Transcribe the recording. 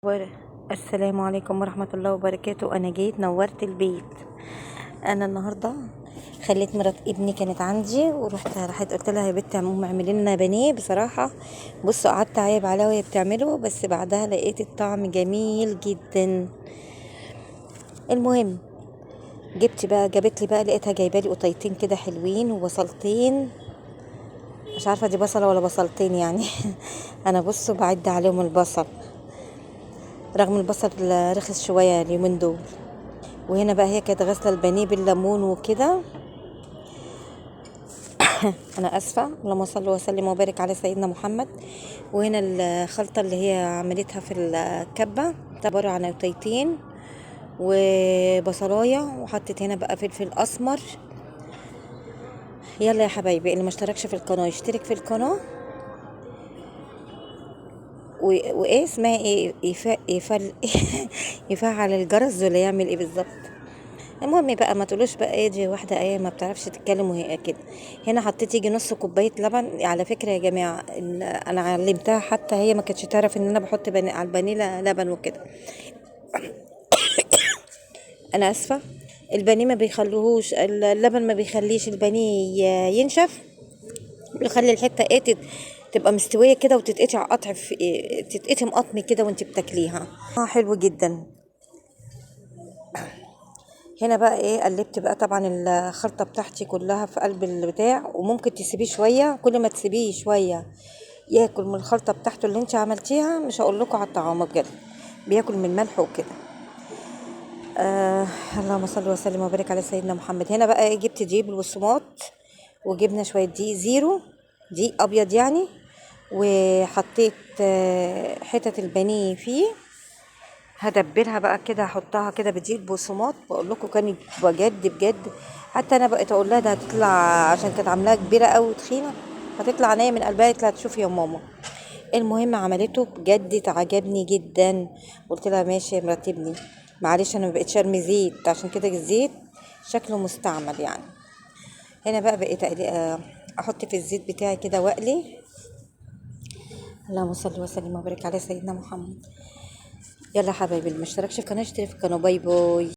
ور- السلام عليكم ورحمة الله وبركاته. أنا جيت نورت البيت. أنا النهاردة خليت مرات ابني كانت عندي راحت قلت لها يا بنت عموم اعملي لنا بانيه. بصراحة بصوا قعدت اعيب عليها وهي بتعمله، بس بعدها لقيت الطعم جميل جدا. المهم جابت لي بقى، لقيتها جايبه لي قطيتين كده حلوين وبصلتين. مش عارفة دي بصلة ولا بصلتين يعني. انا بصوا بعد عليهم البصل، رغم البصل رخص شوية اليومين دول. وهنا بقى هي كانت غاسله البانيه بالليمون وكده. انا اسفه، اللهم صل وسلم وبارك على سيدنا محمد. وهنا الخلطه اللي هي عملتها في الكبه عباره عن قطيتين وبصلايه، وحطت هنا بقى فلفل اسمر. يلا يا حبايبي، اللي ما اشتركش في القناه يشترك في القناه. وايه اسمها ايه، يفعل الجرس ولا يعمل ايه بالظبط؟ المهم بقى ما تقولوش بقى ايه دي واحده ايه ما بتعرفش تتكلم وهي كده. هنا حطيت يجي نص كوبايه لبن. على فكره يا جماعه انا علمتها، حتى هي ما كانتش تعرف ان انا بحط على البانيه لبن وكده. انا اسفه. البانيه ما بيخلوهوش اللبن، ما بيخليش البانيه ينشف، بيخلي الحته ايه تبقى مستويه كده وتتقطع قطع تتقطم قطم كده وانت بتاكليها. حلو جدا. هنا بقى ايه، قلبت بقى طبعا الخلطه بتاعتي كلها في قلب البتاع، وممكن تسيبيه شويه. كل ما تسيبيه شويه ياكل من الخلطه بتاعته اللي انت عملتيها، مش هقول لكم على الطعام بجد، بياكل من الملح وكده. اللهم صل وسلم وبارك على سيدنا محمد. هنا بقى إيه، جبت دقيق بالبقسماط، وجبنا شويه دقيق زيرو، دقيق ابيض يعني. وحطيت حتت البانيه فيه. هدبرها بقى كده، هحطها كده بدقيق بقسماط. بقول لكم كانت بجد بجد. حتى انا بقيت اقول لها ده هتطلع، عشان كانت عاملاها كبيره قوي وتخينه، هتطلع نيه من قلبها. قالت لها تشوفي يا ماما. المهم عملته بجد عجبني جدا. قلت لها ماشي يا مرتبني، معلش انا ما بقتش ارمي زيت، عشان كده الزيت شكله مستعمل يعني. هنا بقى بقيت احط في الزيت بتاعي كده واقلي. اللهم صل وسلم وبارك على سيدنا محمد. يلا حبايبي، اللي مشتركش في القناه اشترك في القناه. باي باي.